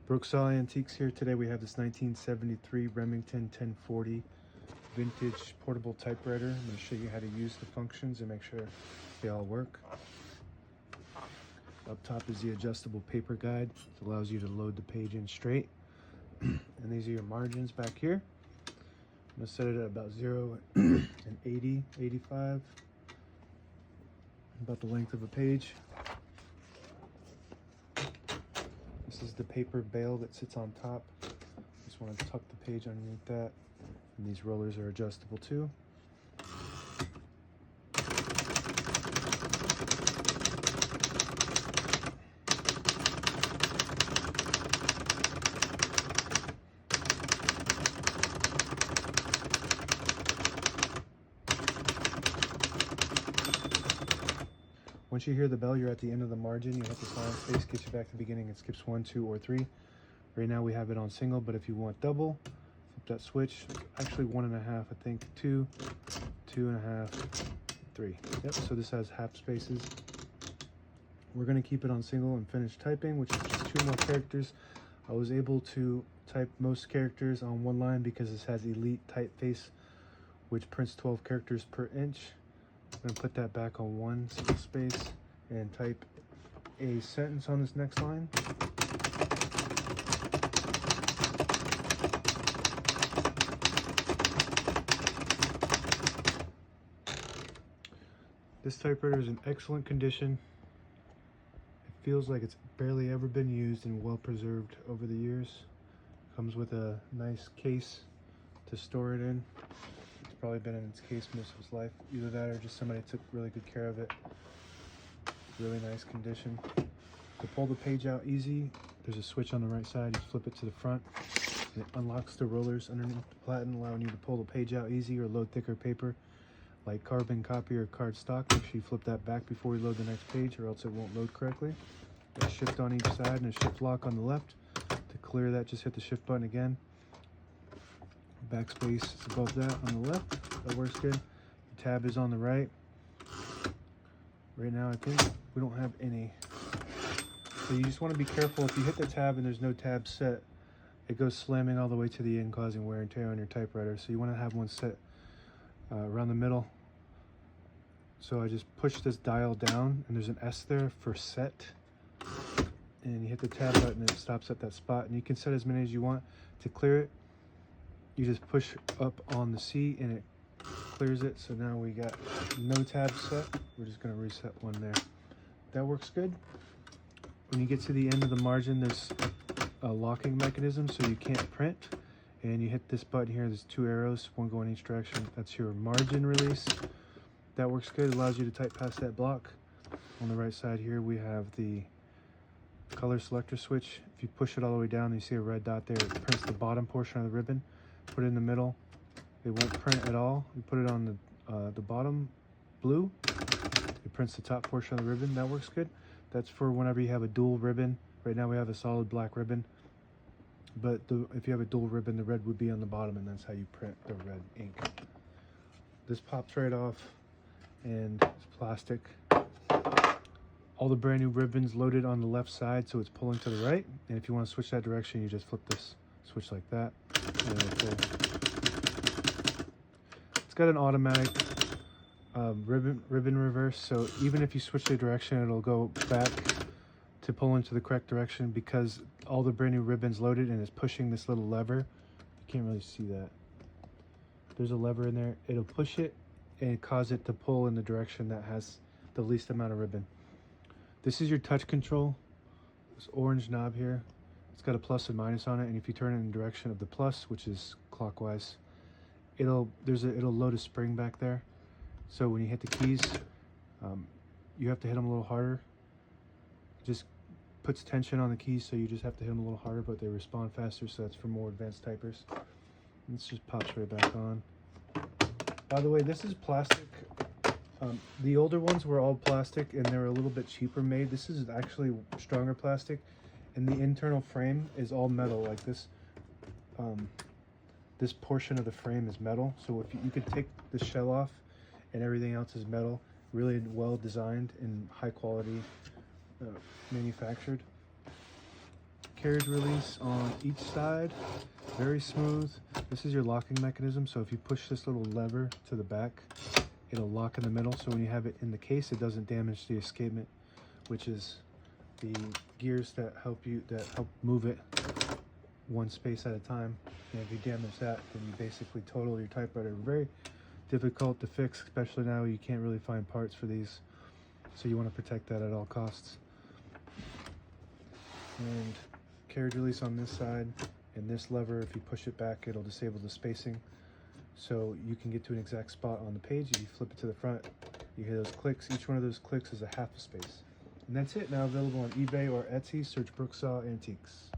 Brooksaw Antiques here. Today we have this 1973 Remington 1040 vintage portable typewriter. I'm going to show you how to use the functions and make sure they all work. Up top is the adjustable paper guide. It allows you to load the page in straight. And these are your margins back here. I'm going to set it at about 0 and 80, 85. About the length of a page. This is the paper bail that sits on top. Just want to tuck the page underneath that. And these rollers are adjustable too. Once you hear the bell, you're at the end of the margin. You hit the silent space, gets you back to the beginning. It skips 1, 2, or 3. Right now we have it on single, but if you want double, flip that switch. Actually 1.5, I think. 2, 2.5, 3. Yep, so this has half spaces. We're gonna keep it on single and finish typing, which is just 2 more characters. I was able to type most characters on one line because this has Elite Typeface, which prints 12 characters per inch. I'm going to put that back on 1 single space and type a sentence on this next line. This typewriter is in excellent condition. It feels like it's barely ever been used and well preserved over the years. Comes with a nice case to store it in. Probably been in its case most of its life. Either that or just somebody took really good care of it. Really nice condition. To pull the page out easy, there's a switch on the right side. You flip it to the front and it unlocks the rollers underneath the platen, allowing you to pull the page out easy or load thicker paper like carbon copy or card stock. Make sure you flip that back before you load the next page or else it won't load correctly. A shift on each side and a shift lock on the left. To clear that, just hit the shift button again. Backspace is above that on the left. That works good. The tab is on the right. Right now I think we don't have any. So you just want to be careful. If you hit the tab and there's no tab set, it goes slamming all the way to the end, causing wear and tear on your typewriter. So you want to have one set around the middle. So I just push this dial down and there's an S there for set. And you hit the tab button and it stops at that spot. And you can set as many as you want. To clear it, you just push up on the C and it clears it. So now we got no tab set. We're just going to reset one there. That works good. When you get to the end of the margin, there's a locking mechanism so you can't print. And you hit this button here. There's 2 arrows, one going each direction. That's your margin release. That works good. It allows you to type past that block. On the right side here, we have the color selector switch. If you push it all the way down, you see a red dot there. It prints the bottom portion of the ribbon. Put it in the middle, it won't print at all. You put it on the bottom blue, it prints the top portion of the ribbon. That works good. That's for whenever you have a dual ribbon. Right now we have a solid black ribbon, but if you have a dual ribbon, the red would be on the bottom, and that's how you print the red ink. This pops right off, and it's plastic. All the brand new ribbons loaded on the left side, so it's pulling to the right. And if you want to switch that direction, you just flip this switch like that. And it's got an automatic ribbon reverse, so even if you switch the direction, it'll go back to pull into the correct direction because all the brand new ribbons loaded and it's pushing this little lever. You can't really see that. There's a lever in there. It'll push it and cause it to pull in the direction that has the least amount of ribbon. This is your touch control. This orange knob here. It's got a plus and minus on it, and if you turn it in the direction of the plus, which is clockwise, it'll load a spring back there. So when you hit the keys, you have to hit them a little harder. It just puts tension on the keys, so you just have to hit them a little harder, but they respond faster, so that's for more advanced typers. And this just pops right back on. By the way, this is plastic. The older ones were all plastic, and they were a little bit cheaper made. This is actually stronger plastic. And the internal frame is all metal like this. This portion of the frame is metal, so if you could take the shell off and everything else is metal. Really well designed and high quality manufactured. carriage release on each side, very smooth. This is your locking mechanism, so if you push this little lever to the back, it'll lock in the middle, so when you have it in the case, it doesn't damage the escapement, which is the gears that help move it one space at a time. And if you damage that, then you basically total your typewriter. Very difficult to fix, especially now you can't really find parts for these, so you want to protect that at all costs. And carriage release on this side, and this lever, if you push it back, it'll disable the spacing, so you can get to an exact spot on the page. If you flip it to the front, you hear those clicks. Each one of those clicks is a half a space. And that's it. Now available on eBay or Etsy. Search Brooksaw Antiques.